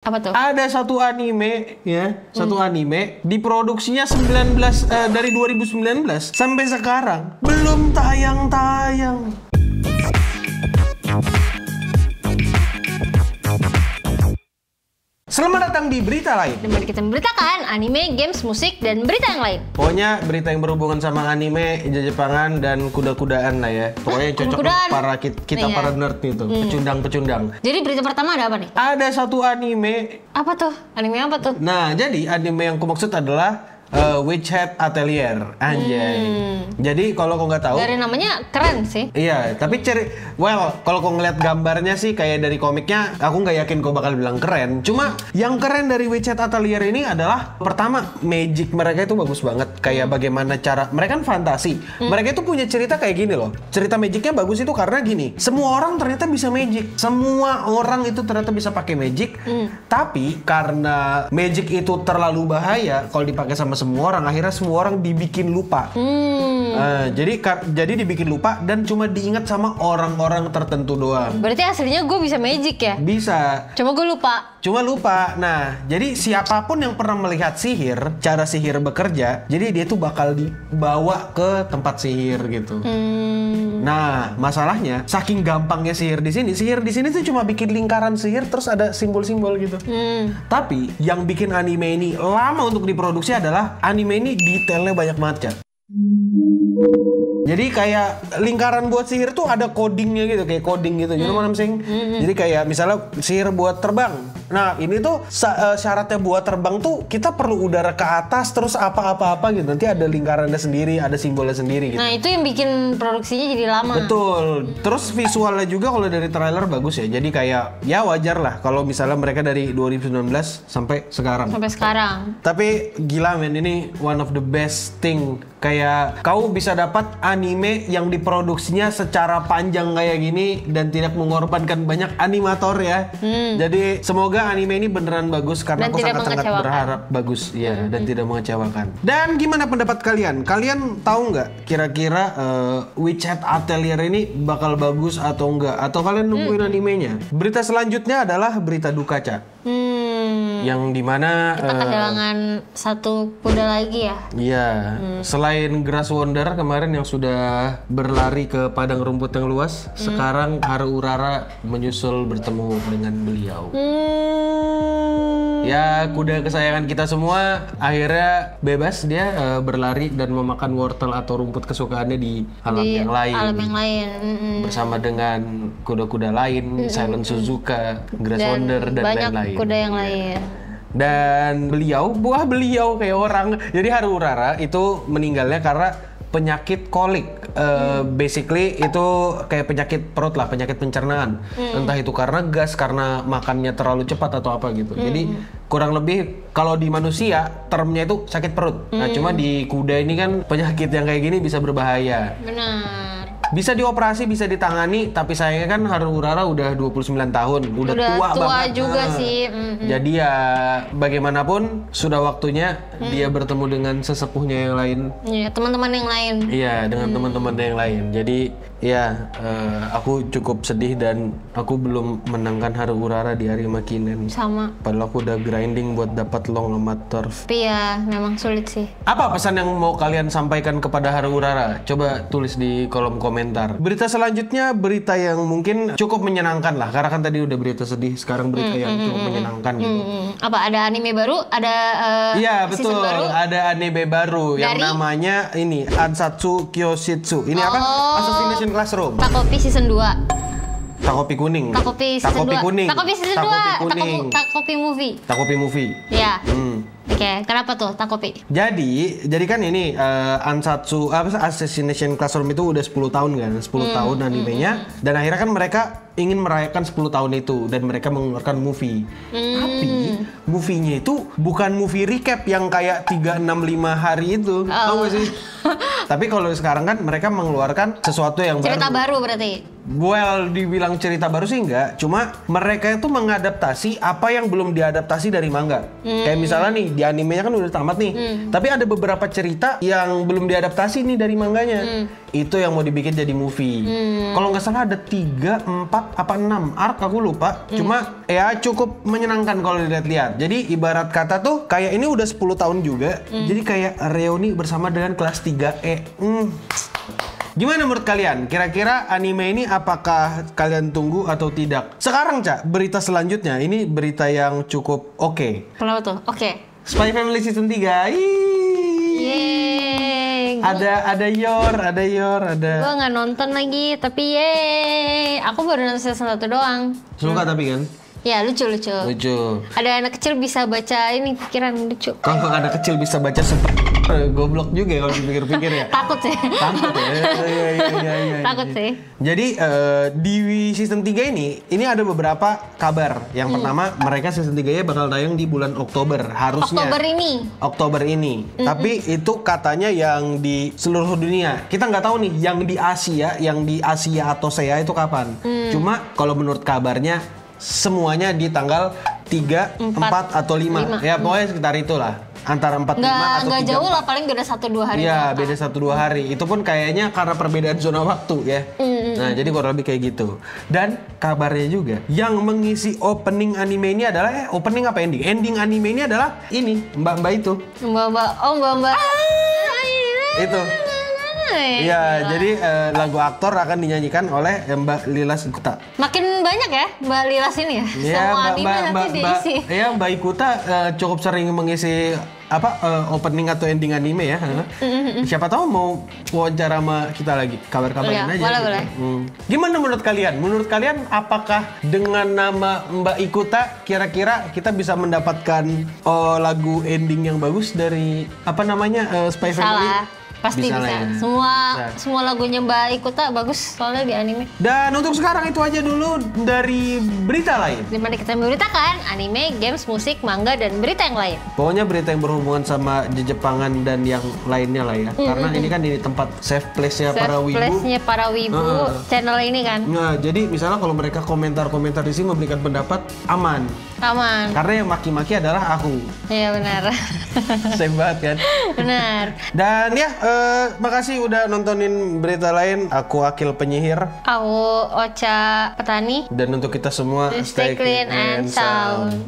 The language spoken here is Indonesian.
Apa tuh? Ada satu anime ya, satu anime diproduksinya 19 dari 2019 sampai sekarang belum tayang-tayang. Selamat datang di Berita Lain. Dimana kita memberitakan anime, games, musik, dan berita yang lain. Pokoknya berita yang berhubungan sama anime, Jepangan dan kuda-kudaan lah ya. Pokoknya yang cocok untuk para kita iya. para nerd itu, pecundang-pecundang. Jadi berita pertama ada apa nih? Ada satu anime. Apa tuh? Anime apa tuh? Nah, jadi anime yang kumaksud adalah Witch Hat Atelier, anjay. Jadi kalau kau nggak tahu, dari namanya keren sih. iya, tapi kalau kau ngeliat gambarnya sih kayak dari komiknya, aku nggak yakin kau bakal bilang keren. Cuma yang keren dari Witch Hat Atelier ini adalah pertama magic mereka itu bagus banget. Kayak bagaimana cara mereka kan fantasi. Mereka itu punya cerita kayak gini loh. Cerita magicnya bagus itu karena gini. Semua orang ternyata bisa magic. Semua orang itu ternyata bisa pakai magic. Tapi karena magic itu terlalu bahaya kalau dipakai sama semua orang, akhirnya semua orang dibikin lupa. Jadi dibikin lupa dan cuma diingat sama orang-orang tertentu doang. Berarti aslinya gue bisa magic ya? Bisa. Cuma gue lupa. Nah, jadi siapapun yang pernah melihat sihir, cara sihir bekerja, jadi dia tuh bakal dibawa ke tempat sihir gitu. Nah, masalahnya saking gampangnya sihir di sini tuh cuma bikin lingkaran sihir terus ada simbol-simbol gitu. Tapi yang bikin anime ini lama untuk diproduksi adalah anime ini detailnya banyak banget, Cak. Jadi kayak lingkaran buat sihir tuh ada codingnya gitu, kayak coding gitu. You know what I'm saying? Jadi kayak misalnya sihir buat terbang. Nah, ini tuh syaratnya buat terbang tuh kita perlu udara ke atas terus apa-apa gitu. Nanti ada lingkarannya sendiri, ada simbolnya sendiri gitu. Nah, itu yang bikin produksinya jadi lama. Betul. Terus visualnya juga kalau dari trailer bagus ya. Jadi kayak ya wajar lah kalau misalnya mereka dari 2019 sampai sekarang. Sampai sekarang. Tapi gila men, ini one of the best thing. Kayak kau bisa dapat anime yang diproduksinya secara panjang kayak gini dan tidak mengorbankan banyak animator ya. Jadi semoga anime ini beneran bagus karena aku sangat-sangat berharap bagus ya dan tidak mengecewakan. Dan gimana pendapat kalian? Kalian tahu nggak kira-kira Witch Hat Atelier ini bakal bagus atau enggak? Atau kalian nungguin animenya? Berita selanjutnya adalah berita duka, Cak. Yang dimana kita kehilangan satu kuda lagi ya. Iya, selain Grass Wonder kemarin yang sudah berlari ke padang rumput yang luas, sekarang Haru Urara menyusul bertemu dengan beliau. Ya, kuda kesayangan kita semua akhirnya bebas dia berlari dan memakan wortel atau rumput kesukaannya di alam yang lain. Alam yang lain. Bersama dengan kuda-kuda lain, Silent Suzuka, Grass Wonder dan lain-lain. Banyak kuda yang lain. Dan beliau kayak orang. Jadi Haru Urara itu meninggalnya karena penyakit kolik. Basically itu kayak penyakit perut lah, penyakit pencernaan. Entah itu karena gas, karena makannya terlalu cepat atau apa gitu. Jadi kurang lebih kalau di manusia termnya itu sakit perut. Nah, cuma di kuda ini kan penyakit yang kayak gini bisa berbahaya. Benar. Bisa dioperasi, bisa ditangani, tapi sayangnya kan Haru Urara udah 29 tahun, udah tua banget. Juga sih. Jadi ya bagaimanapun sudah waktunya dia bertemu dengan sesepuhnya yang lain. Iya, teman-teman yang lain. Iya, dengan teman-teman yang lain. Jadi ya aku cukup sedih dan aku belum menangkan Haru Urara di hari Makinen. Sama. Padahal aku udah grinding buat dapat long amat turf. Tapi ya memang sulit sih. Apa pesan yang mau kalian sampaikan kepada Haru Urara? Coba tulis di kolom komentar. Berita selanjutnya berita yang mungkin cukup menyenangkan lah. Karena kan tadi udah berita sedih, sekarang berita yang cukup menyenangkan gitu. Apa ada anime baru? Ada iya betul, season baru? ada anime baru yang namanya ini Ansatsu Kyoshitsu. Ini apa? Assassination Classroom. Takopi season 2. Takopi kuning. Takopi season 2. Kuning. Takopi season 2. Takopi movie. Takopi movie. Iya. Oke, kenapa tuh Takopi? Jadi kan ini Ansatsu Assassination Classroom itu udah 10 tahun kan, 10 tahun animenya dan akhirnya kan mereka ingin merayakan 10 tahun itu dan mereka mengeluarkan movie. Tapi movie-nya itu bukan movie recap yang kayak 3, 6, 5 hari itu. Tahu gak sih? Tapi kalau sekarang kan mereka mengeluarkan sesuatu yang cerita baru berarti. Well, dibilang cerita baru sih enggak, cuma mereka itu mengadaptasi apa yang belum diadaptasi dari manga. Kayak misalnya nih, di animenya kan udah tamat nih, tapi ada beberapa cerita yang belum diadaptasi nih dari manganya. Itu yang mau dibikin jadi movie. Kalau nggak salah ada 3, 4, apa 6 arc, aku lupa. Cuma ya cukup menyenangkan kalau dilihat-lihat. Jadi ibarat kata tuh kayak ini udah 10 tahun juga. Jadi kayak reuni bersama dengan kelas 3E. Gimana menurut kalian? Kira-kira anime ini apakah kalian tunggu atau tidak? Sekarang, Cak, berita selanjutnya. Ini berita yang cukup oke. Kenapa tuh? Oke. Spy Family Season 3. Yeay. Ada Yor. Gue nggak nonton lagi, tapi yeay. Aku baru nonton season 1 doang. Suka tapi kan? Ya, lucu. Ada anak kecil bisa baca ini pikiran, lucu. Kalau anak kecil bisa baca super goblok juga ya kalau dipikir-pikir ya. Takut sih. Takut ya. Iya. Takut sih. Jadi di season 3 ini ada beberapa kabar. Yang pertama, mereka season 3-nya bakal tayang di bulan Oktober harusnya. Oktober ini. Tapi itu katanya yang di seluruh dunia. Kita nggak tahu nih yang di Asia atau SEA itu kapan. Cuma kalau menurut kabarnya semuanya di tanggal 3, 4 atau 5. Ya pokoknya sekitar itulah. Antara 4, 5 atau 3. Nggak jauh lah, paling beda 1-2 hari. Iya, beda 1-2 hari. Itu pun kayaknya karena perbedaan zona waktu ya. Nah, jadi kurang lebih kayak gitu. Dan kabarnya juga, yang mengisi opening anime ini adalah, opening apa ending? Ending anime ini adalah ini, Mbak-mbak itu. Mbak. Itu. Iya, jadi lagu aktor akan dinyanyikan oleh Mbak Lilas Ikuta. Makin banyak ya Mbak Lilas ini ya? Iya, Semua anime nanti diisi. Iya, Mbak Ikuta cukup sering mengisi opening atau ending anime ya. Siapa tahu mau wawancara sama kita lagi, kabar-kabarin aja. Boleh. Gimana menurut kalian? Menurut kalian apakah dengan nama Mbak Ikuta kira-kira kita bisa mendapatkan lagu ending yang bagus dari Spy Family? Pasti bisa. Ya. Semua lagunya Mbak Ikuta bagus soalnya di anime. Dan untuk sekarang itu aja dulu dari berita lain. Dimana kita memberitakan anime, games, musik, manga, dan berita yang lain. Pokoknya berita yang berhubungan sama Jepangan dan yang lainnya lah ya. Karena ini kan di tempat safe place-nya para wibu. Safe place-nya para wibu, channel ini kan. Nah, jadi misalnya kalau mereka komentar-komentar di sini memberikan pendapat, aman. Karena yang maki-maki adalah aku. Iya benar. Safe banget kan? Benar. Dan ya, makasih udah nontonin berita lain. Aku Akil Penyihir. Aku Ocha Petani. Dan untuk kita semua, stay clean and sound.